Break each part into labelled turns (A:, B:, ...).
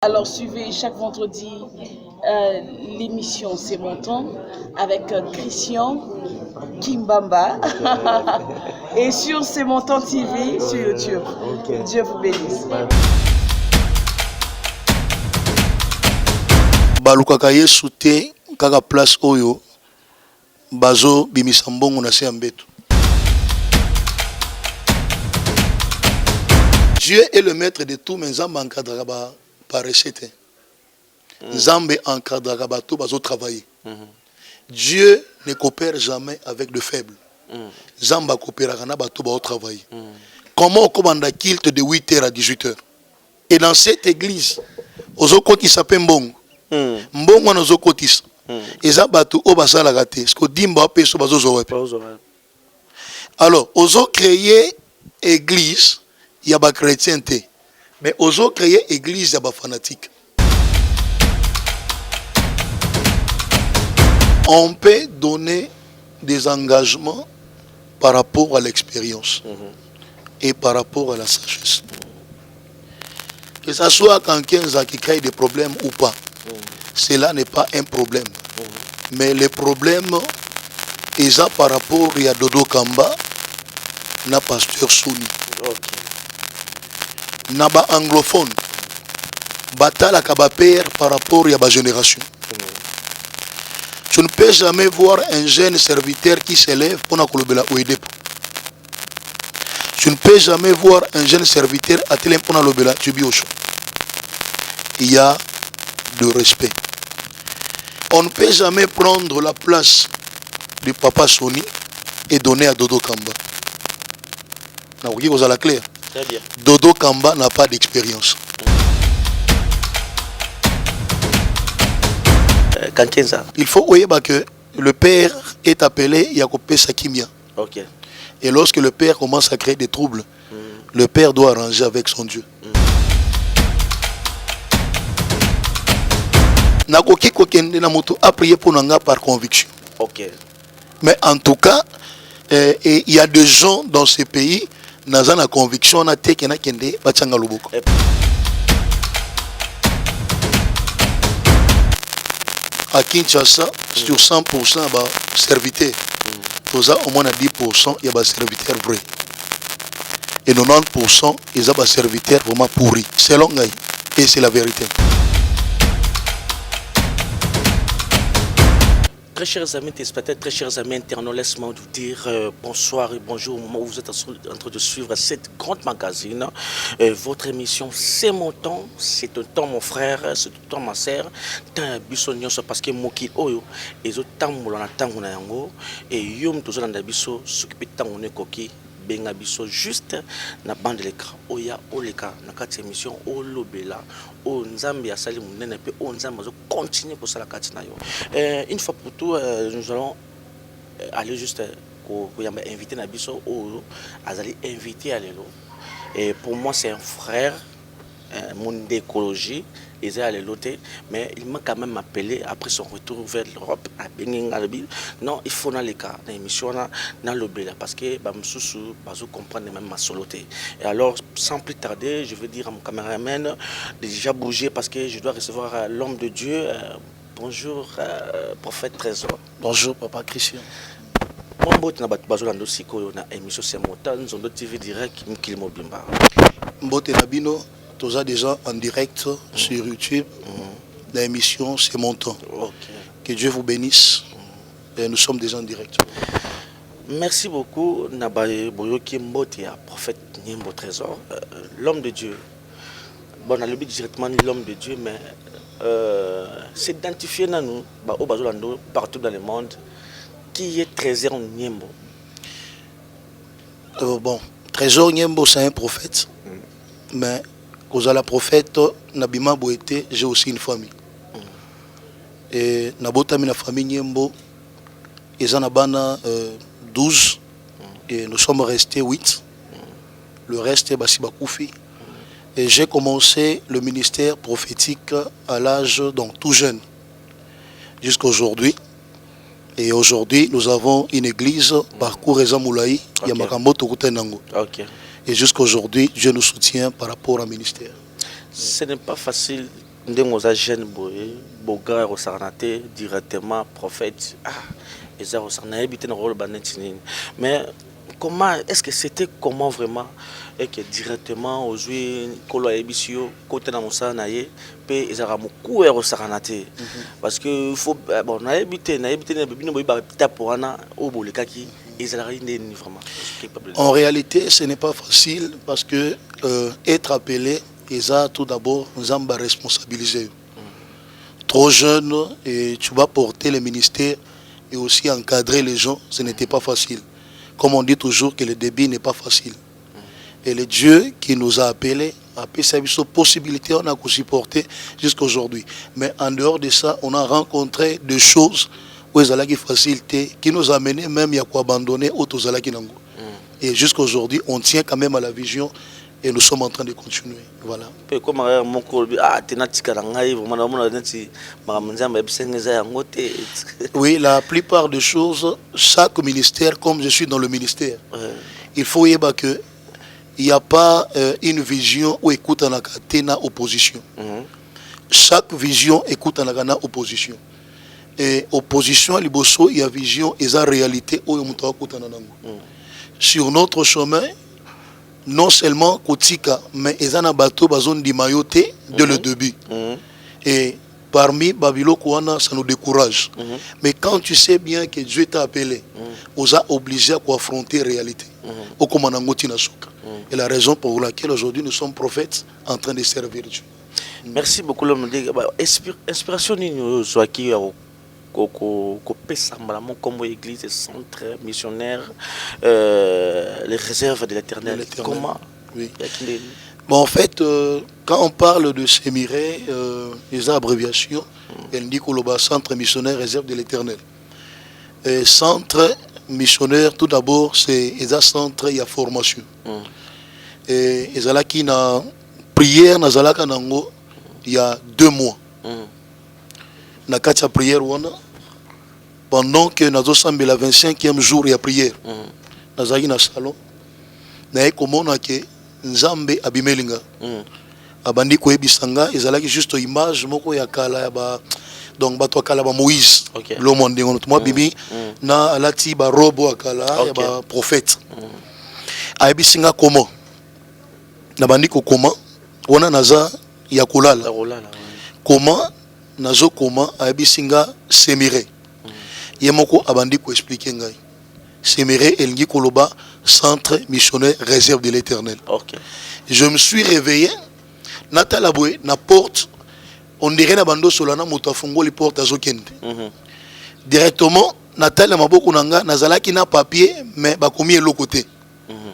A: Alors suivez chaque vendredi l'émission C'est mon temps avec Christian Kimbamba et sur C'est mon temps TV sur YouTube. Okay. Dieu vous bénisse.
B: Balukaka Yesu te kaka place oyo bazo bimisa mbongo na se ya mbeto. Dieu est le maître de tout, mais Nzambe encadrera par recette. Nzambe encadrera bato bazo travailler. Dieu ne coopère jamais avec le faible. Nzambe coopérera na bato bazo travailler. Comment on commande culte de 8h à 18h? Et dans cette église, ozokoti s'appelle mbongo. Mbongo na ozokotisa. Eza bato o basala gate. Parce que dimba peso bazo zowepe. Alors, ozo créer église. Il y a des chrétiens, mais aux autres créer église, il y a des fanatiques. On peut donner des engagements par rapport à l'expérience et par rapport à la sagesse. Que ce soit quand quelqu'un qui crée des problèmes ou pas, cela n'est pas un problème. Mais le problème est par rapport à Dodo Kamba, na pasteur Souni. Naba anglophone batala père par rapport à ma génération. Je ne peux jamais voir un jeune serviteur qui s'élève pour nakolobela oedepo. Je ne peux jamais voir un jeune serviteur attelé pour nakolobela tubiocho. Il y a de respect. On ne peut jamais prendre la place du papa Sony et donner à Dodo Kamba. Vous voyez, vous avez la claire. Dodo Kamba n'a pas d'expérience. Il faut voir que le père est appelé Yakopé Sakimia. Okay. Et lorsque le père commence à créer des troubles, le père doit arranger avec son Dieu. Nakoki kokende na moto a prié pour nanga par conviction. Okay. Mais en tout cas, il y a des gens dans ce pays naza na conviction na te kena kende bachanga luboko. À Kinshasa, sur 100% ba serviteur. Toza au moins à 10% il y a ba serviteur vrai. Et 90% ils ont ba serviteur vraiment pourri. Selon ngai, et c'est la vérité.
C: Très chers amis téléspectateurs, très chers amis internautes, laisse-moi vous dire bonsoir et bonjour au moment où vous êtes en train de suivre cette grande magazine. Votre émission, c'est mon temps, c'est ton temps mon frère, c'est ton temps ma sœur. Tant bisogno parce que moki oyo ezo tambola na tango na yango et yom tozo na biso s'occuper tango ne koki benga biso juste na bande de l'écran oya oleka na kati émission olobela o nzambe asali munene pe o nzambe zo continuer pour ça la kati na yo. Une fois pour tout nous allons aller juste ko yamba inviter na biso o azali invité à lelo et pour moi c'est un frère mon d'écologie ils allaient à l'hôtel, mais il m'a quand même appelé après son retour vers l'Europe à Beningalabi. Non, il faut dans les cas d'émission dans le blé parce que Bamsoussou bazo comprendre même ma soloté. Et alors sans plus tarder, je vais dire à mon caméraman de déjà bouger parce que je dois recevoir l'homme de Dieu. Bonjour prophète Trésor.
B: Bonjour papa Christian.
C: Mon bot na bazo dans dosiko na émission c'est montant nous on TV direct Mkil Mobimba.
B: Mbote na bino tous déjà en direct sur YouTube. L'émission c'est mon temps. Okay. Que Dieu vous bénisse. Et nous sommes déjà en direct.
C: Merci beaucoup Nabaye Boyoki Mbote prophète Nyembo Trésor, l'homme de Dieu. Bon, on a le but directement l'homme de Dieu, mais c'est identifié dans nous, partout dans le monde, qui est Trésor Nyembo.
B: Bon, Trésor Nyembo c'est un prophète, mais quand la prophète Nabima Boete, j'ai aussi une famille. Et Nabotami la famille Nyembo, ils en ont 12 et nous sommes restés 8. Le reste est Basiba Koufi. Et j'ai commencé le ministère prophétique à l'âge donc tout jeune, jusqu'à aujourd'hui. Et aujourd'hui, nous avons une église, parcours Ezamoulaï, Yamakambo Tokutenango. Et jusqu'à aujourd'hui, Dieu nous soutient par rapport au ministère.
C: Ce n'est pas facile Ndengoza jeune boy, boga rosarnate directement prophète. Ah, ils ont rosarné habité dans le rôle banetini. Mais comment est-ce que c'était comment vraiment et que directement aux yeux kolo ebisio côté na musa naie pe ezara muku rosarnate parce que faut bon na habité na bino boy ba tapo wana o bolekaki ezara inde vraiment.
B: En réalité, ce n'est pas facile parce que être appelé Eza, tout d'abord, nous avons responsabilisé. Trop jeune, et tu vas porter le ministère et aussi encadrer les gens, ce n'était pas facile. Comme on dit toujours que le débit n'est pas facile. Et le Dieu qui nous a appelés a pu servir cette possibilité, on a supporté jusqu'à aujourd'hui. Mais en dehors de ça, on a rencontré des choses où ils allaient facilité, qui nous a amené même à abandonner autres allaient nango. Et jusqu'à aujourd'hui, on tient quand même à la vision. Et nous sommes en train de continuer. Voilà. Oui, la plupart des choses, chaque ministère, comme je suis dans le ministère, il faut y avoir que il n'y a pas une vision où écoute en la opposition. Chaque vision écoute en la opposition. Et opposition, il y a vision et la réalité où on sur notre chemin. Non seulement Kotika, mais Ezana Bato Bazon di Mayote dès le début. Et parmi Babylone Kouana, ça nous décourage. Mais quand tu sais bien que Dieu t'a appelé, on a obligé à affronter la réalité. Et la raison pour laquelle aujourd'hui nous sommes prophètes en train de servir Dieu.
C: Merci beaucoup, l'homme. Inspiration, nous sommes comme église, centre missionnaire, les réserves de l'Éternel. Comment
B: oui. Bon, en fait, quand on parle de sémiré, les abréviations, elle dit que le centre missionnaire réserve de l'Éternel. Centre missionnaire, tout d'abord, c'est un centre, il y a formation. Et ils ont qui na prière, il y a 2 mois. Na katia prière pendant que nous avons le 25e jour de prière nous avons un salon na ekomona ke nzambe abimelinga abandi ko ebisanga ezalaki juste image moko ya kala ya ba donc bato kala ba Moïse le monde ngono moi bibi na alati ba robo akala ya ba prophète abisinga comment na bandi ko comment wana naza ya kolala comment nazo comment abisinga sémiré yemoko abandi ko expliquer ngai sémiré elingi koloba centre missionnaire réserve de l'Éternel. Je me suis réveillé natala boy na porte on dirait na bando solana moto afungo li porte azokende directement natala maboko nanga nazalaki na papier mais bakomi eloko te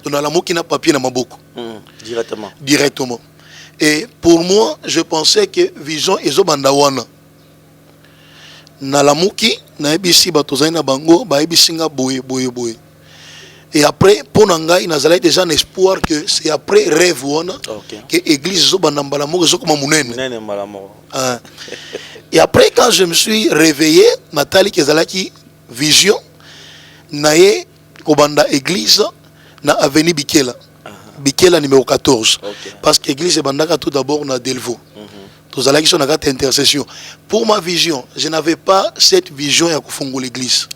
B: on a la moki na papier na maboko directement et pour moi je pensais que vision ezobanda wana na lamuki na ebisi batozai na bango ba ebisinga boye. Et après pour nangai nazalaki déjà un espoir que c'est après rêve wana que église zo banambala moko zo comme munene. Et après quand je me suis réveillé natali kezalaki vision naye kobanda église na avenue Bikela numéro 14 parce que église bandaka tout d'abord na Delvaux. Intercession. Pour ma vision, je n'avais pas cette vision à Kufungo l'église.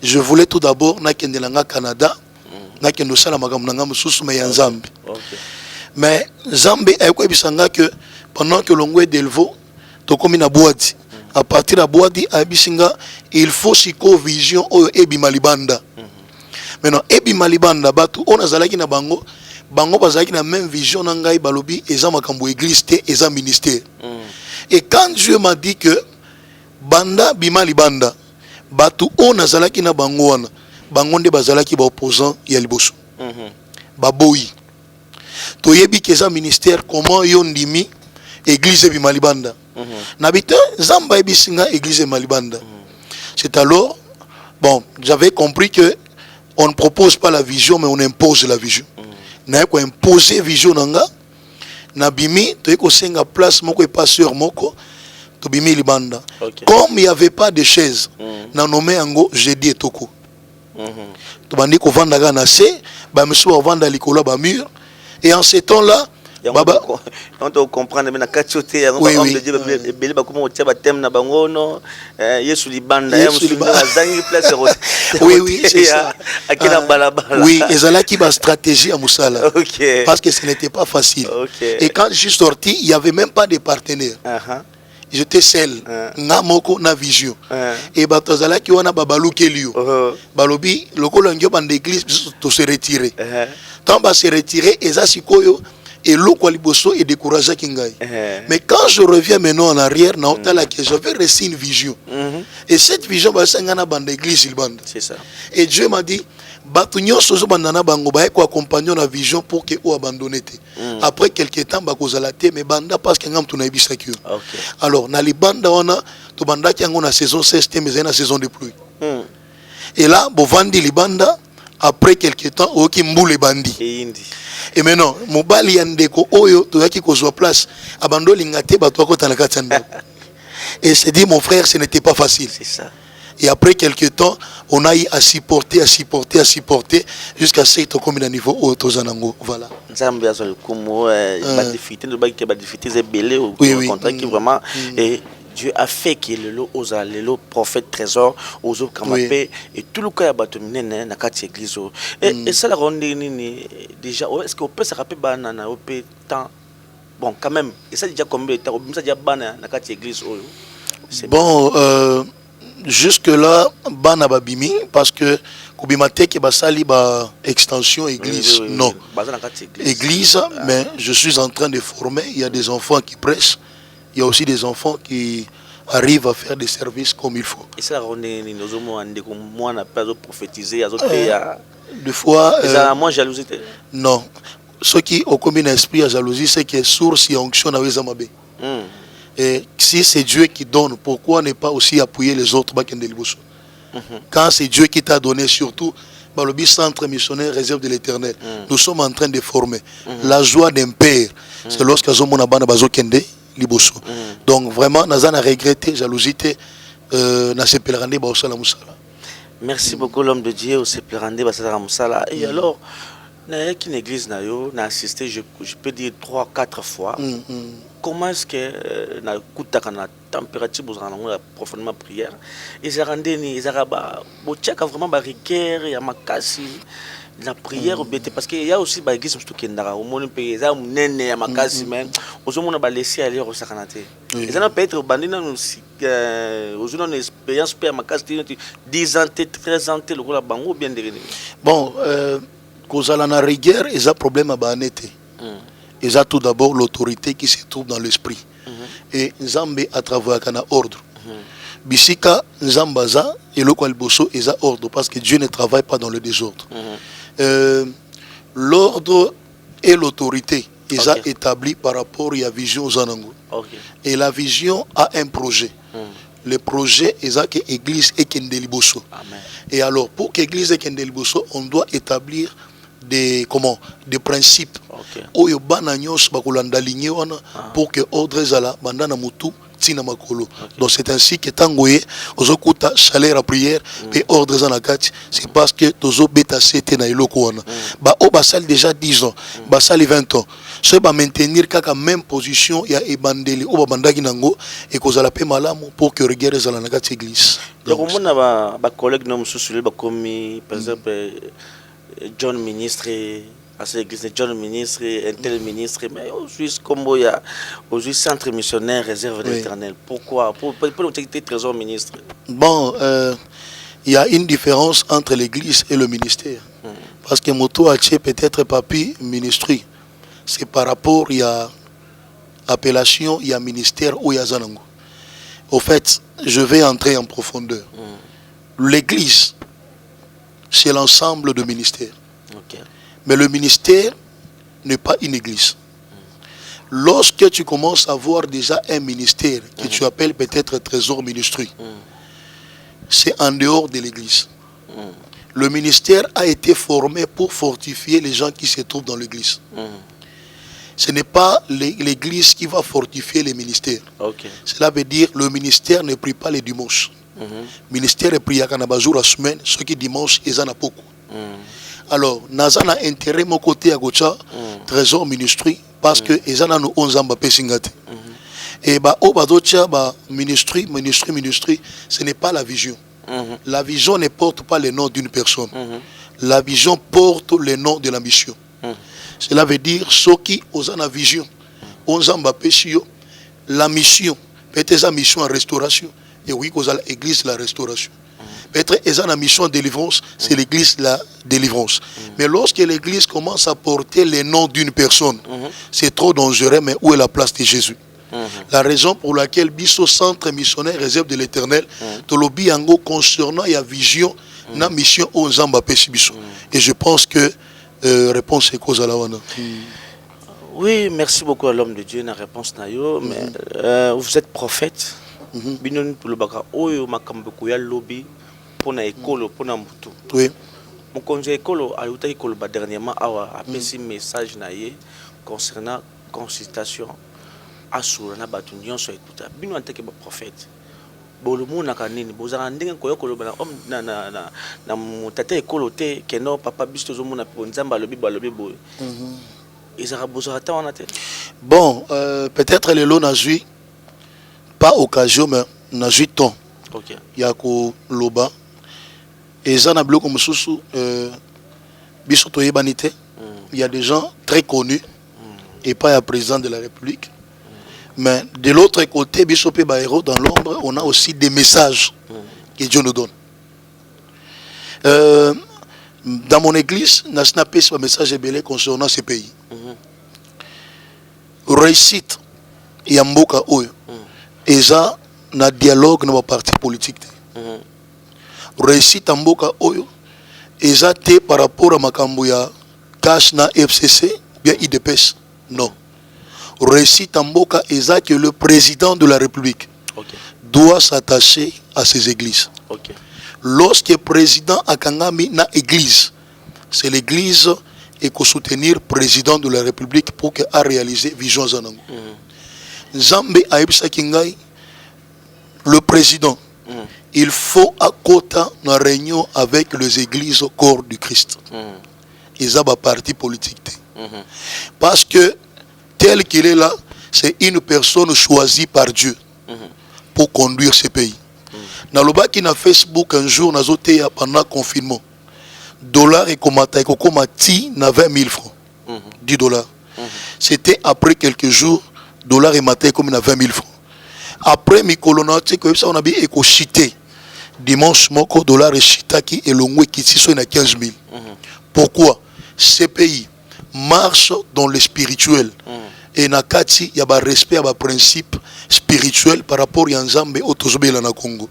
B: Je voulais tout d'abord nakendelanga Canada, nakendo sala makambo nanga mususu me Nzambe. Mais Nzambe ayeko ebisanga que pendant que l'ongwe Delvaux to komi na Boadi, à partir de Boadi abisinga il faut siko vision oyo ebima libanda. Maintenant ebima libanda batu on azalaki na bango bazaki na même vision na ngai balobi eza makambo église te eza ministère. Et quand Dieu m'a dit que banda bima libanda batu on azalaki na bango wana bango nde bazalaki ba opposant ya liboso baboyi to yebi ke eza ministère comment yo ndimi église bima libanda na bita zamba ebisinga église malibanda. C'est alors bon j'avais compris que on ne propose pas la vision mais on impose la vision. Na ko imposer vision nanga na bimi to ko senga place moko et pasteur moko to bimi libanda. Comme il y avait pas de chaise na nommé ango jeudi etoko to bandi ko vanda ga na se ba monsieur vanda likolo ba mur et en ce temps là Baba.
C: On doit comprendre, mais na kachoté, on
B: Oui,
C: va
B: oui.
C: de Dieu, belé ba kuma otia ba thème na bangono, Yesu libanda,
B: Yesu
C: Yesu libanda, zangi place.
B: Oui, oui, c'est ça.
C: Akina balabala.
B: Oui, et ça là qui va stratégie à Moussala.
C: Ok.
B: Parce que ce n'était pas facile.
C: Ok.
B: Et quand je suis sorti, il n'y avait même pas de partenaire. J'étais seul. Na moko na vision. Et batozala qui wana babalu kelio. Balobi lokolo ngyo bande église to se retirer. Quand va se retirer, et ça sikoyo et l'eau liboso est découragé kingai. Mais quand je reviens maintenant en arrière, j'avais reçu une vision. Et cette vision va s'engana bande église il bande.
C: C'est ça.
B: Et Dieu m'a dit batunyo sozo bandana bango ba ko accompagner la vision pour que ou abandonner. Après quelques temps ba kozala te mais banda parce que ngam tuna ibisa kyo. Alors na li banda wana to banda ki ngona saison 16 mais na saison de pluie. Et là bo vandi li banda après quelques temps oki mboule bandi. Et maintenant mobali yandeko oyo to yaki kozwa place abando lingate ba to akota na katanda. Et c'est dit mon frère ce n'était pas facile.
C: C'est ça.
B: Et après quelques temps, on a eu à supporter jusqu'à ce qu'on ait un niveau haut aux Zanango. Voilà. Oui,
C: vraiment. Et Dieu a fait que le prophète trésor, aux Kamapé, et tout le cas a battu na kati église. Et ça la ronde déjà. Est-ce qu'on peut se rappeler banana au temps? Bon, quand même. Et ça déjà combien de temps? Ça déjà banana na kati église.
B: Bon. Jusque-là, bana babimi parce que Koubimate qui basali ba extension église, non. Église, mais je suis en train de former. Il y a des enfants qui prêchent, il y a aussi des enfants qui arrivent à faire des services comme il faut.
C: Et ça, on n'a pas prophétisé,
B: des fois.
C: Moi, jalousie.
B: Non. Ce qui au commun esprit à jalousie, c'est que source et onction n'avait jamais. Et si c'est Dieu qui donne, pourquoi ne pas aussi appuyer les autres? Quand c'est Dieu qui t'a donné, surtout, le centre missionnaire réserve de l'éternel, nous sommes en train de former. La joie d'un père, c'est lorsque nous avons bazo kende liboso. Donc vraiment, nous avons regretté, jalousie, na se pèleriner ba osala musala.
C: Merci beaucoup l'homme de Dieu, au se pèleriner ba osala musala. Et alors, dans une église, j'ai assisté, je peux dire 3-4 fois. Comment est-ce que na température profondément prière ils ont vraiment rigueur et makasi la prière parce qu'il y a aussi des églises qui au monde pays ça nene makasi mais aux hommes on a laissé aller au sakanate ils ont peut-être bandina aux une expérience père makasi 10 ans 13 ans le la bango bien de
B: bon cause la rigueur ils ont problème à banete. Il y a tout d'abord l'autorité qui se trouve dans l'esprit. Et Nzambe à travers un ordre. Bisika Nzambaza et le Kwalboso ils ont ordre parce que Dieu ne travaille pas dans le désordre. L'ordre et l'autorité ils ont établi par rapport à la vision Zanango. Et la vision a un projet. Le projet est que l'église est Kendeliboso. Et alors pour que l'église est Kendeliboso, on doit établir des principes oyo bana nyos bakolanda ligne wana pour que ordre zala bandana mutu tina makolo. Donc c'est ainsi que tangoye ozokuta chaleur à prière et ordre zana kati c'est parce que tozo beta cete na iloko wana ba o basal déjà 10 ans basal 20 ans ce ba maintenir kaka même position ya ebandeli o bandaki nango et kozala pe malamu pour que regere zala na kati église.
C: Donc on a ba collègue nom sous ba commis par exemple John ministre parce que l'église de John ministre un tel ministre mais aujourd'hui comme il y a aujourd'hui centre missionnaire réserve de l'éternel pourquoi pour le trésor ministre
B: bon il y a une différence entre l'église et le ministère parce que moto a peut-être papi ministry c'est par rapport il y a appellation il y a ministère ou il y a zanango au fait je vais entrer en profondeur l'église c'est l'ensemble de ministères. Mais le ministère n'est pas une église. Lorsque tu commences à voir déjà un ministère que tu appelles peut-être trésor ministrie, c'est en dehors de l'église. Le ministère a été formé pour fortifier les gens qui se trouvent dans l'église. Ce n'est pas l'église qui va fortifier les ministères. Cela veut dire que le ministère ne prie pas les dimanches. Ministère est prié à Kanabazou la semaine, ce qui dimanche est en beaucoup. Alors, Nazana a intérêt mon côté à Gocha, trésor ministrie, parce que ils en ont 11 ans singate. Et bah au badocha bah ministry, ce n'est pas la vision. La vision ne porte pas le nom d'une personne. La vision porte le nom de la mission. Cela veut dire ceux qui ont la vision, ont la mission, peut-être la mission en restauration, et oui, l'église la restauration. Peut-être qu'ils ont la mission en délivrance, c'est l'église la délivrance. Mais lorsque l'église commence à porter le nom d'une personne, c'est trop dangereux, mais où est la place de Jésus? La raison pour laquelle Bisso Centre Missionnaire Réserve de l'Éternel, Tolobi Ango concernant la vision, la mission aux Zambapé Sibiso. Et je pense que réponse est cause à la wana.
C: Oui, merci beaucoup à l'homme de Dieu, la réponse nayo. Mais vous êtes prophète. Binon pour le baka oyo makambuko ya lobby pour na école pour na mutu.
B: Oui.
C: Mon conseil école a eu école dernièrement a passé message naie concernant consultation. Asura na batu nyonso écouta bino en tant que prophète bolo mona kanini bozanga ndenge koyo koloba na mutata ekolote keno papa bisto zo mona po nzamba lobi boy ezara bozara ta wana te.
B: Bon, peut-être les lots n'a joué pas occasion mais n'a joué temps.
C: OK.
B: Ya ko loba ezana bloko mususu biso to yebanité. Il y a des gens très connus et pas un président de la République. Mais de l'autre côté, Bishopé Baïro, dans l'ombre, on a aussi des messages que Dieu nous donne. Dans mon église, on a snappé ce message belé concernant ce pays. Réussite, Yamboka Oyo. Et ça, on a dialogue dans le parti politique. Réussite, Yamboka Oyo. Et ça, par rapport à Makambouya, cash na FCC, bien IDPS. Non. Réussite en Mboka est que le président de la République doit s'attacher à ses églises. Lorsque le président a Kangami na église, c'est l'église et qu'on soutenir le président de la République pour qu'il a réalisé vision Zanango. Zambe Aïbsa Kingai, le président, il faut à Kota une réunion avec les églises au corps du Christ. Ils ont un parti politique. Parce que tel qu'il est là, c'est une personne choisie par Dieu pour conduire ce pays. Dans le bas qui na Facebook un jour, nous avons pendant le confinement. Dollar et komati na 20 000 francs. 10 dollars. C'était après quelques jours, dollar et maté comme na 20 000 francs. Après Mikolonati, on a bien éco-chité. Dimanche, moko dollar et chitaki et l'ongwe qui sont à 15 000. Pourquoi? Ces pays marchent dans le spirituel. Et nakati, il y a un respect, il y a un principe spirituel par rapport à Nzambe au Tozobela na Congo.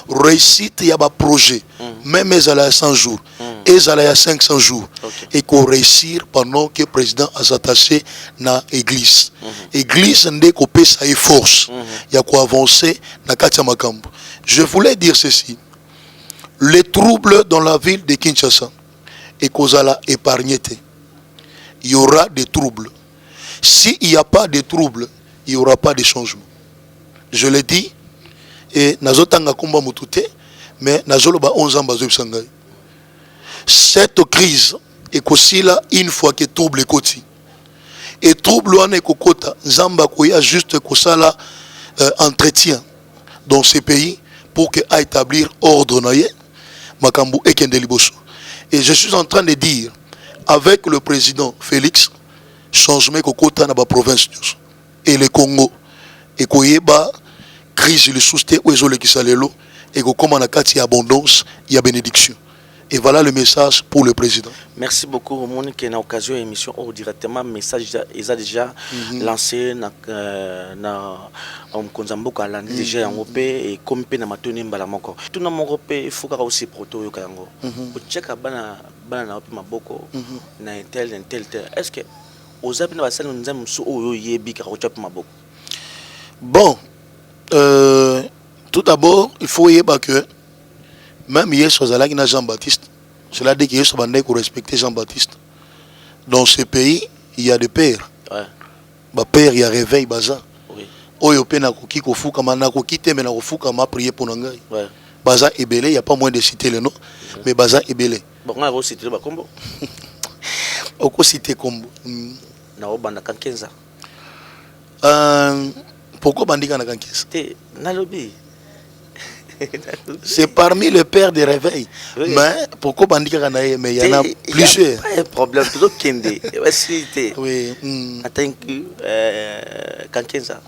B: Réussite, il y a un projet. Même ils allaient à 100 jours. Ils allaient à 500 jours. Et qu'on réussir pendant que le président a s'attaché à l'église. L'église, n'est qu'au pays, ça est force. Il y a quoi avancer na Katia Makambo. Je voulais dire ceci. Les troubles dans la ville de Kinshasa, et qu'on a épargné. Il y aura des troubles. S'il n'y a pas de troubles, il n'y aura pas de changement. Je l'ai dit, et Nazotanga Kumba Mutute, mais Nazoloba 11 ans Bazoub Sangai. Cette crise est aussi là une fois que trouble est côté. Et trouble on est kokota, Zamba Koya juste Kosala entretien dans ces pays pour que à établir ordre naïe, Makambu et Kendeliboso. Et je suis en train de dire, avec le président Félix, changement kokota na ba province et le Congo et koyeba crise le sousté ou ezole kisalelo et ko comme na kati ya abondance il y a bénédiction. Et voilà le message pour le président.
C: Merci beaucoup au monde qui a l'occasion émission ou directement message ils a déjà lancé na konzamboka la déjà en OP et comme pe na matoni mbala moko. Tout na moko pe il faut ka aussi proto yo kango. O cheka bana na OP maboko na intel. Est-ce que
B: bon, tout d'abord, il faut y que même hier, Jean-Baptiste, cela dit qu'il y a pour respecter Jean-Baptiste. Dans ce pays, il y a des pères. Ouais. Père, il y a réveil, baza. Oyo pe na koki ko fuka ma na koki te me na ko fuka ma prier pour ngai. Ouais. Baza ebele, il y a pas moins de citer le nom, mais baza ebele.
C: Bon, on va citer le combo.
B: Oko citer combo.
C: na obanda kankenza.
B: Pourquoi bandika na kankenza?
C: Te nalobi.
B: C'est parmi les pères des réveils. Oui. Mais pourquoi bandika na ye? Mais il y en a plusieurs.
C: Pas un problème. Toujours kende.
B: Oui.
C: Attends que kankenza.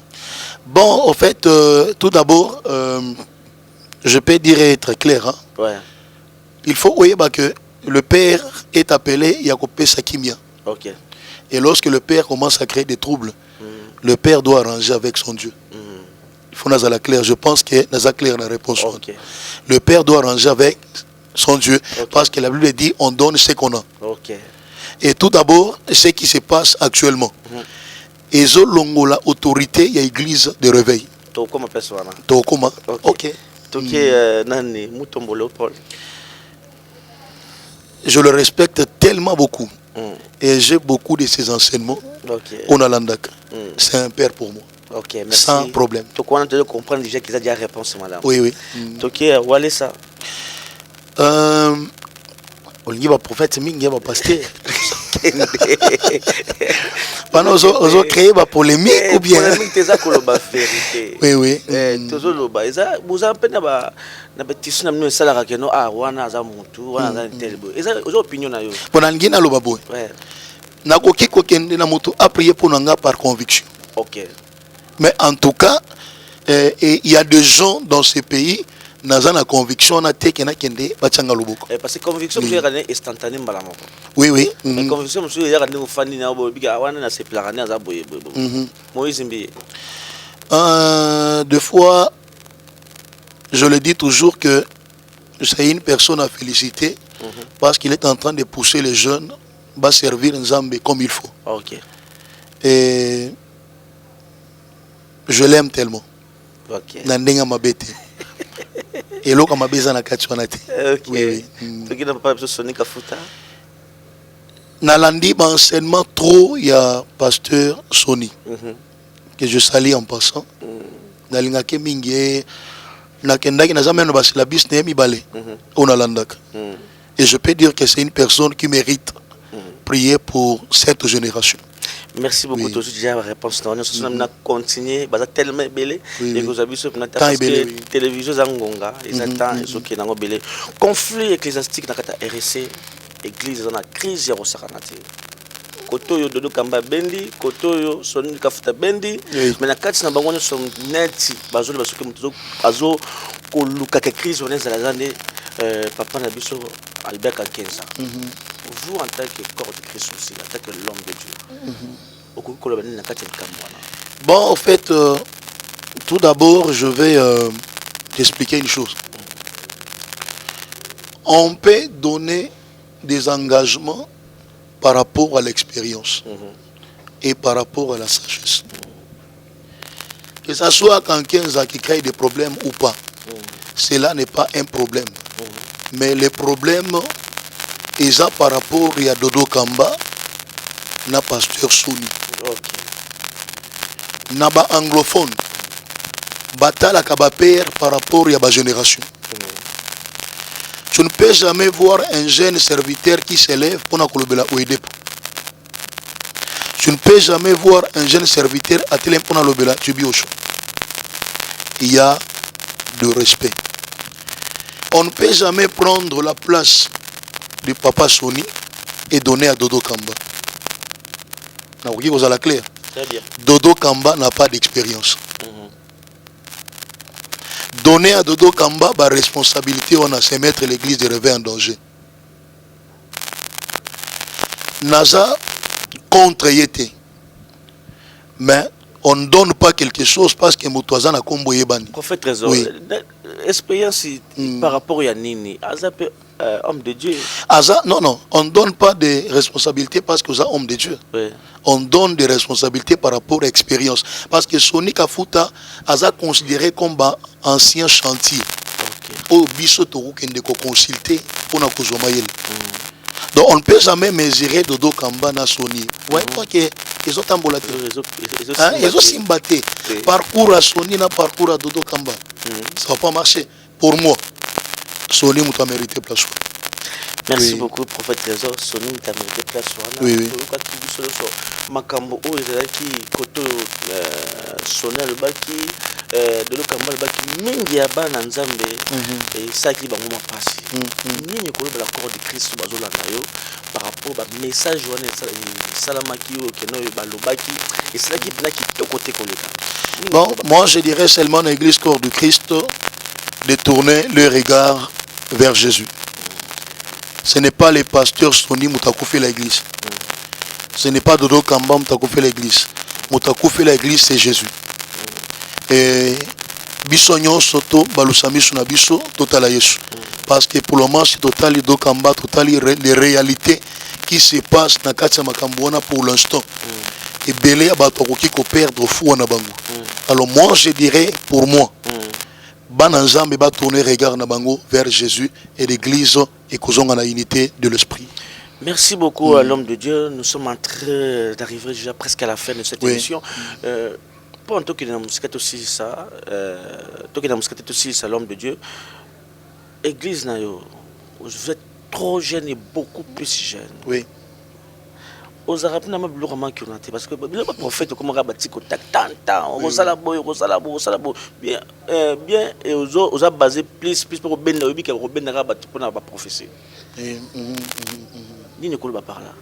B: Bon, en fait, tout d'abord, je peux dire être clair. Hein?
C: Ouais.
B: Il faut que le père est appelé Yakopé Sakimia.
C: Ok.
B: Et lorsque le père commence à créer des troubles, le père doit arranger avec son Dieu. Il faut naza la clair. Je pense que naza clair la réponse.
C: Okay.
B: Le père doit arranger avec son Dieu. Okay. Parce que la Bible dit on donne ce qu'on a.
C: Okay.
B: Et tout d'abord, ce qui se passe actuellement. Et zo longola autorité, il y a église de réveil.
C: Tokoma persona.
B: Tokoma. Ok.
C: Toké nani mutombolo Paul.
B: Je le respecte tellement beaucoup. Et j'ai beaucoup de ses enseignements. On a l'andak. C'est un père pour moi.
C: Ok, merci.
B: Sans problème.
C: Tu comprends déjà qu'ils ont déjà réponse, madame.
B: Oui, oui.
C: Ok, où aller ça?
B: On y va prophète, mingi va pasteur. Pendant qu'ils créé la polémique ou bien.
C: Polémique, c'est ça que l'on va faire.
B: Oui, oui.
C: Vous avez na betisu na mino esala ka no wana za mutu wana za ntelebo eza opinion na yo
B: bona ngina loba boy na koki kokende na mutu a prier pour nanga par conviction.
C: OK.
B: Mais en tout cas il y a des gens dans ce pays naza na conviction na te kena kende bachanga loboko
C: parce que conviction c'est est instantané mbala moko.
B: Oui oui.
C: Mais conviction c'est ya kana ufani na bo biga wana na se plaka na za boye. Moïse Mbi.
B: Deux fois je le dis toujours que c'est une personne à féliciter parce qu'il est en train de pousser les jeunes à servir Nzambe comme il faut.
C: Ok.
B: Et je l'aime tellement.
C: Ok.
B: Nandenga mabete. Et l'autre m'a besoin de kachwanate.
C: Ok. Oui. Tu qui n'a pas besoin de sonner kafuta.
B: Nalandi enseignement trop il y a pasteur Sony que je salue en passant. Nalinga ke mingi nakendaki nazamena basilabis ne mibale onalandaka. Et je peux dire que c'est une personne qui mérite prier pour cette génération.
C: Merci beaucoup. Tu as déjà la réponse. Nous allons continuer. Parce que tellement belé. Et vous avez vu sur la télévision Zangonga. Ils attendent ce qui est dans le belé. Conflit ecclésiastique dans la RSC. Église dans la crise de Rosaranati. Kotoyo dodo kamba bendi, kotoyo soni kafuta bendi. Mais na kati na bango son neti bazolo basoke muto azo ko luka ke crise on est à la zande papa na biso Albert Kankenza. Vous en tant que corps de Christ aussi, en tant que l'homme de Dieu.
B: Bon, en fait, tout d'abord, je vais t'expliquer une chose. On peut donner des engagements par rapport à l'expérience et par rapport à la sagesse. Que ce soit Kankenza qui crée des problèmes ou pas, cela n'est pas un problème. Mais le problème est ça par rapport à Dodo Kamba, na pasteur Sony. Naba anglophone, batala kaba père par rapport à ma génération. Je ne peux jamais voir un jeune serviteur qui s'élève pour na kolobela oedepo. Je ne peux jamais voir un jeune serviteur à télé pour na lobela tubiocho. Il y a de respect. On ne peut jamais prendre la place du papa Sony et donner à Dodo Kamba. Vous avez la claire. Dodo Kamba n'a pas d'expérience. Donner à Dodo Kamba la responsabilité, on a se mettre l'église de réveil en danger. Naza contre Yete. Mais on ne donne pas quelque chose parce que Moutouazan a combo Yebani.
C: Prophète Trésor, oui. Expérience par rapport à Nini, homme de Dieu.
B: Non, on ne donne pas de responsabilité parce que vous êtes homme de Dieu.
C: Oui.
B: On donne des responsabilités par rapport à l'expérience. Parce que Sony Kafuta a considéré comme ancien chantier. Au biso toru kende ko consulter pour na kozomayel. Donc on ne peut jamais mesurer Dodo Kamba na Sony. Vous voyez pas que ils ont tambolaté. Ils ont simbaté. Parcours à Sony na parcours à Dodo Kamba. Ça va pas marcher. Pour moi, Sony m'a mérité place.
C: Merci
B: Oui.
C: beaucoup, prophète Trésor. Soni, tu as mérité place.
B: Oui, oui.
C: Makambo, oh, qui koto sonner le baki, de l'okamba le baki, mingi ya ba na nzambe, et ça qui va moment passer. Nini ko la corps de Christ bazola na yo par rapport au message wana salamaki o keno ba lobaki, et c'est là qui pena qui to côté koleka.
B: Bon, moi je dirais seulement à l'église corps de Christ de tourner le regard vers Jésus. Ce n'est pas les pasteurs Soni Moutakoufé l'église. Ce n'est pas Dodo Kamba Moutakoufé l'église. Moutakoufé l'église, c'est Jésus. Et Bissonyon Soto, Balusami Sunabiso, Total Yesu. Parce que pour le moment, c'est Total Dodo Kamba, Total les réalités qui se passent dans Katia Makambouana pour l'instant. Et Belé Abatokoki ko perdre fou en Abango. Alors moi, je dirais, pour moi, Bananzambe va tourner regard Nabango vers Jésus et l'église et causons en la unité de l'esprit.
C: Merci beaucoup à l'homme de Dieu. Nous sommes en train d'arriver déjà presque à la fin de cette émission. Pour un temps qu'il y a aussi ça, l'homme de Dieu. Église, vous êtes trop jeune et beaucoup plus jeune.
B: Oui.
C: Aux Arabes, nous avons vraiment qui ont été parce que le prophète comme Rabati Kotak tanta, on bien bien et aux a basé plus pour Ben Naobi que Ben Rabat pour la prophétie. Ni ne coule pas par là.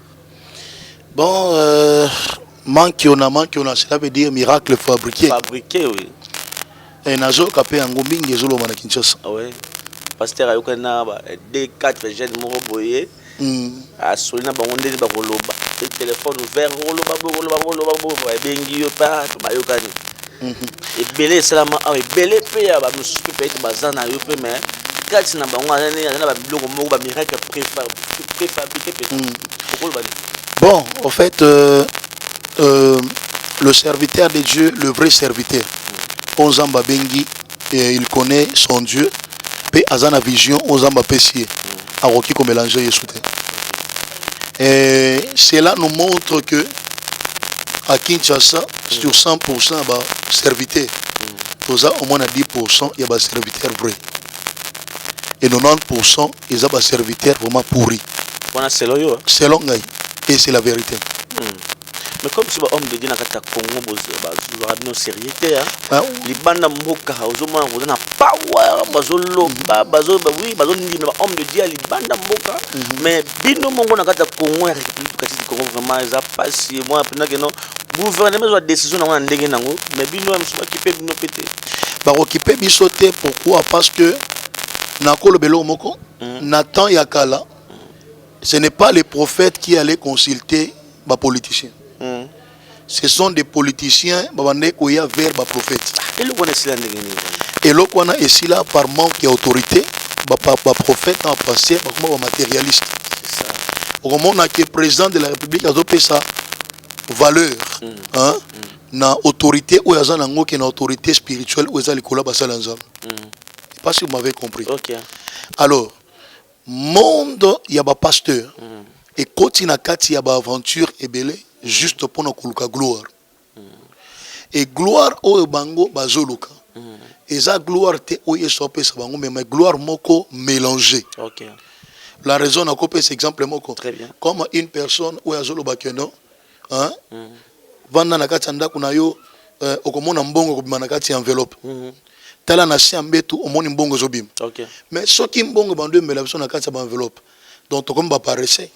B: Bon, manque on a, cela veut dire miracle fabriqué.
C: Fabriqué, oui.
B: Et nazo kapé ngombi zolo mana Kinshasa.
C: Oui. Pasteur ayokana ba D4 jeunes mo boyé. A solina ba onde ba koloba. Le téléphone ouvert koloba bengi yo pa ba yokani. Et belé salama et belé pe ya ba musu pe bazana yo pe mais kati na bango na ba biloko moko ba miracle préfabriqué pe.
B: Bon, en fait le serviteur de Dieu, le vrai serviteur. Onzamba bengi et il connaît son Dieu. Pe azana vision Onzamba pesier. Aroki ko mélanger Yesute. Et cela nous montre que à Kinshasa, sur 100%, bah, serviteur. Au moins à 10%, il y a des serviteurs vrais. Et 90%, il y a des serviteurs vraiment pourris. Selon Gaï. Et c'est la vérité.
C: Mais comme si homme de Dieu n'a pas Congo, vous avez sérieux. Les bandes moka, vous avez un power, bazolo, oui, bazolo, homme de Dieu, les bandes moka. Mais bino mongo n'a pas Congo, République Congo vraiment, ils ont passé moi après que non, gouvernement doit décision dans un ndenge nango, mais bino même soit qui peut nous péter.
B: Bah occupé bisoté pourquoi? Parce que Nakolo Belo Moko, Nathan Yakala, ce n'est pas les prophètes qui allaient consulter les politiciens. Ce sont des politiciens qui ont vers les prophètes. Et le qu'on a ici là par manque d'autorité, les prophètes en passé, les matérialistes. Au moment où le président de la République a donné sa valeur, na autorité ou y a une autorité spirituelle ou y a l'école basalanza. Je ne sais pas si vous m'avez compris. Alors, monde il y a des pasteurs et quand il y a des aventures et belé juste pour nous la gloire. Et gloire au bango bazoluka. Et ça gloire te oye sopé sa bango mais gloire moko mélangée. La raison a copié cet exemple moko. Comme une personne ou azolo bakeno, hein? Vanda na kati ndako na yo okomona mbongo ko bimana kati enveloppe. Tala na si ambetu omoni mbongo zobim. Mais soki mbongo bando mbela biso na kati ba enveloppe. Donc to comme ba paraissait.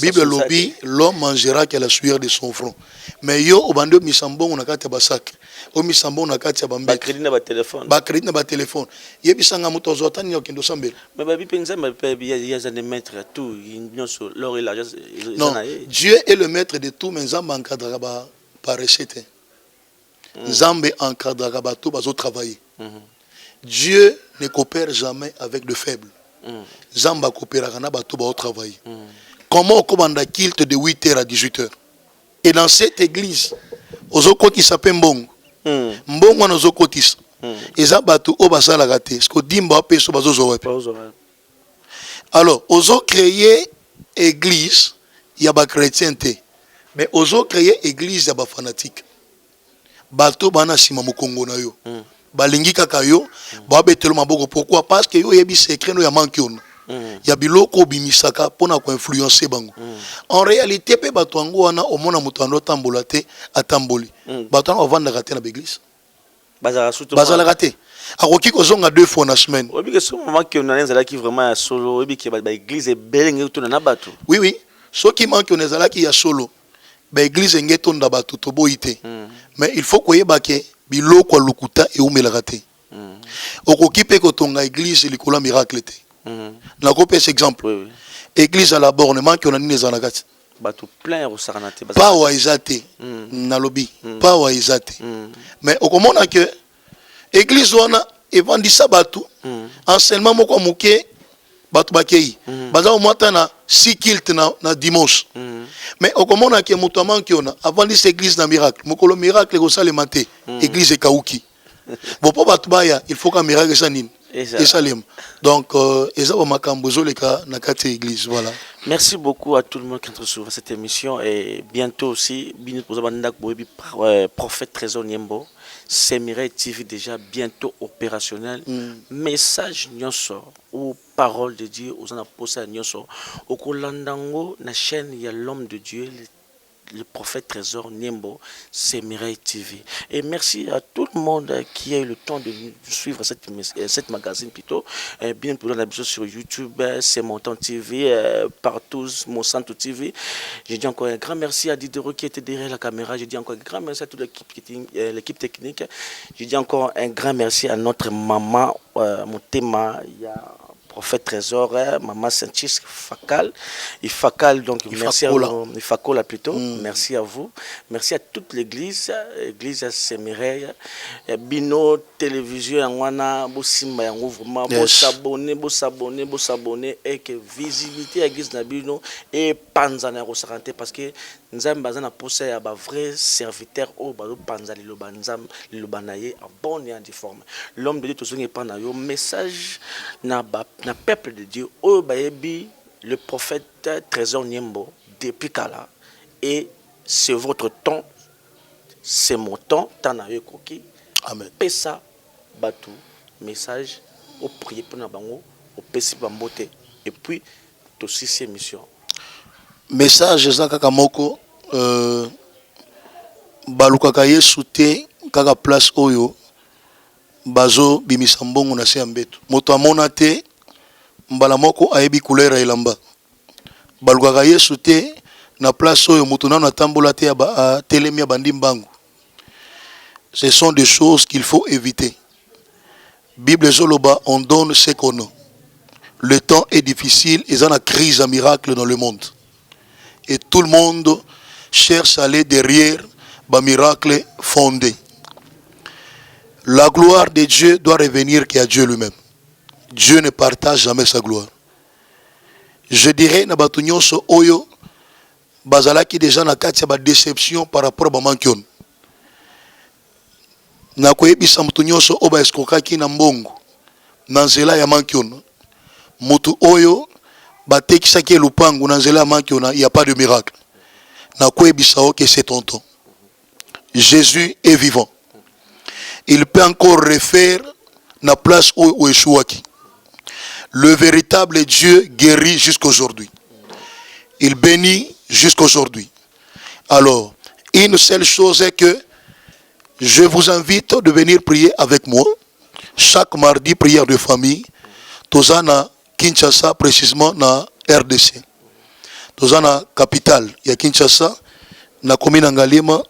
B: Bible lobby, l'homme mangera qu'à la sueur de son front. Mais yo obando misambongo na kati ba sac. O misambongo na kati ba mbeka.
C: Crédit na ba téléphone.
B: Ba crédit na ba téléphone. Yebisanga muto zotani yo kendo sambela.
C: Mais ba bi penza ma pe bi ya za de mettre tout, ils sur l'or et l'argent.
B: Non, Dieu est le maître de tout mais Nzamba encadrera ba par recette. Nzambe encadrera ba tout bazo travailler. Dieu ne coopère jamais avec le faible. Nzamba coopérera na ba tout bazo travailler. Comment on commande la culte de 8h à 18h? Et dans cette église, aux autres qui s'appellent Mbongo, Mbongo on aux autres qui et ça bateau au basa la raté. Ce que dimba pe so bazo zoé. Alors, aux autres créer église, il y a ba chrétienté. Mais aux autres créer église, il y a ba fanatique. Bateau bana sima mukongo na yo. Balingi kaka yo, ba betelo maboko pourquoi? Parce que yo yebi secret no ya manki on. ya biloko bimisaka pona ko influencer bango. En réalité pe bato yango wana omona moto ando tambola te atamboli. Bato wana ovanda te na l'église. Bazala raté. Akoki kozonga 2 fois na semaine.
C: Oui, parce que ce moment qui on a là qui vraiment solo, oui, qui ba église belenge to na bato.
B: Oui oui, ce qui manque on ezala ki ya solo. Ba église ngeto nda bato to boité. Mais il faut koyeba ke biloko lukuta e umelaka te. Okoki pe kotonga église likola miracle te. Na ko pesa exemple. Oui. Église à la borne manque on a ni ezalaka te.
C: Bato plein au saranate.
B: Pas wa izate na lobby, pas wa izate. Mais okomona que église wana evandisa batu enseignement moko muke batu bakei baza o mota na 6 kilt na dimanche mais okomona ke mutu amanki ona avandisa église na miracle mokolo miracle ko salema te église ekauki bopo batu baya il faut ka miracle ça nini et salem donc eza ba makambo zoleka na kati église voilà.
C: Merci beaucoup à tout le monde qui est sur cette émission et bientôt aussi prophète Trésor Niembo. C'est Mireille TV déjà bientôt opérationnel. Message nyonso ou parole de Dieu aux en apôtres nyonso. Au Kolandango, na chaîne il y a l'homme de Dieu, le prophète Trésor Niembo, c'est Mireille TV. Et merci à tout le monde qui a eu le temps de suivre cette magazine plutôt. Bien pour la sur YouTube, c'est Montant TV, partout, Monsanto TV. Je dis encore un grand merci à Diderot qui était derrière la caméra. Je dis encore un grand merci à toute l'équipe technique. Je dis encore un grand merci à notre maman, mon thème, il y a prophète Trésor, maman Saint-Chis Fakal, donc merci à vous, Ifakola plutôt, merci à vous, merci à toute l'église, l'église Sémireille, Bino télévision Yangwana, Bosimba Yango vraiment, bo s'abonner et que visibilité l'église Nabino et Panzana Rosarante parce que nous avons besoin de poser un vrai serviteur au balo Panzali le banaye en bonne et en forme. L'homme de Dieu tout n'est pas na yo message na peuple de Dieu au baebi le prophète Trésor Niembo depuis Kala et c'est votre temps, c'est mon temps, tanaye koki.
B: Amen.
C: Pesa batu message au prier pour na bango au pesi bambote et puis to six mission.
B: Message za kaka moko balukaka Yesu te kaka place oyo bazo bimisa mbongo na se mbeto moto amona te mbala moko ayebi couleur elamba balukaka Yesu te na place oyo moto nano atambola te ya telemi ya bandi mbangu. Ce sont des choses qu'il faut éviter. Bible zoloba on donne ce qu'on a. Le temps est difficile et il y a une crise à miracle dans le monde. Et tout le monde cherche à aller derrière un miracle fondé. La gloire de Dieu doit revenir qu'à Dieu lui-même. Dieu ne partage jamais sa gloire. Je dirais, nabatu nyonso oyo bazalaki déjà na kati ya ba déception par rapport à mankion. Na koyebisa mutu nyonso oba eskrokaki na mbongo na nzela ya mankion. Mutu oyo batekisaki lupangu na nzela ya mankion, il n'y a pas de miracle. Na koyebisa o que c'est ton temps. Jésus est vivant. Il peut encore refaire la place où échouaki. Le véritable Dieu guérit jusqu'aujourd'hui. Il bénit jusqu'aujourd'hui. Alors, une seule chose est que je vous invite de venir prier avec moi. Chaque mardi, prière de famille. Tozana Kinshasa, précisément na RDC. Tozana capitale, il y a Kinshasa, na commune Ngalima,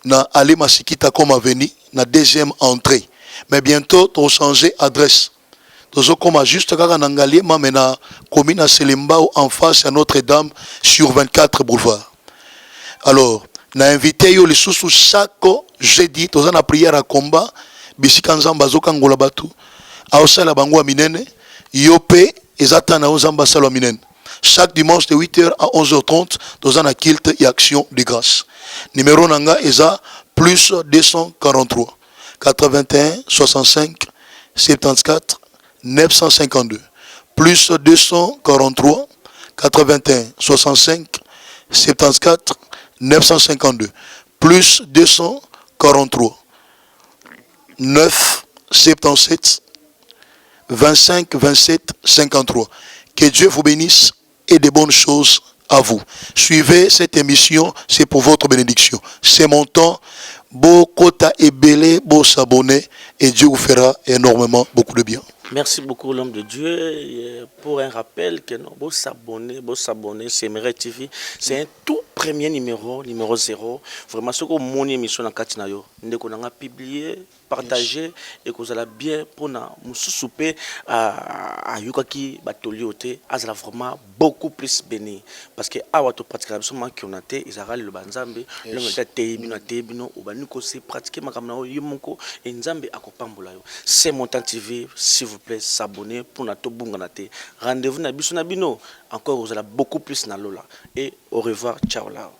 B: na Alima Sikita comme avenue, na deuxième entrée. Mais bientôt, tu changer adresse. Tozo comme juste kaka na Ngalima, mais na commune à Selemba en face à Notre-Dame sur 24 boulevard. Alors, na invité yo les sous chaque jeudi, tozana prière à combat, bisika nzamba zoka ngola batu, aosala bango minene, yope ezatana ozamba salo minene. Chaque dimanche de 8h à 11h30, dans un kilt et action de grâce. Numéro nanga eza plus 243 81 65 74 952 plus 243 81 65 74 952 plus 243 9 77 25 27 53. Que Dieu vous bénisse et de bonnes choses à vous. Suivez cette émission, c'est pour votre bénédiction. C'est mon temps. Beau kota et belé, beau s'abonner et Dieu vous fera énormément beaucoup de bien.
C: Merci beaucoup l'homme de Dieu pour un rappel que non, beau s'abonner, c'est Meret TV. C'est un tout premier numéro 0. Vraiment, ce que mon émission en Katinayo, nous avons publié, partagé et que vous allez bien pour nous souper à Yukaki Batoliote, azala vraiment beaucoup plus béni. Parce que à votre pratique, absolument qui on a été, ils arrêtent le banzambe, le monde a tebino, ou banuko c'est pratiquer ma camano yumoko et nzambe akopambolayo. C'est Montant TV, s'il vous plaît, s'abonner pour notre bunganate. Rendez-vous na biso na bino. Encore, vous allez beaucoup plus na lola. Et au revoir, ciao là.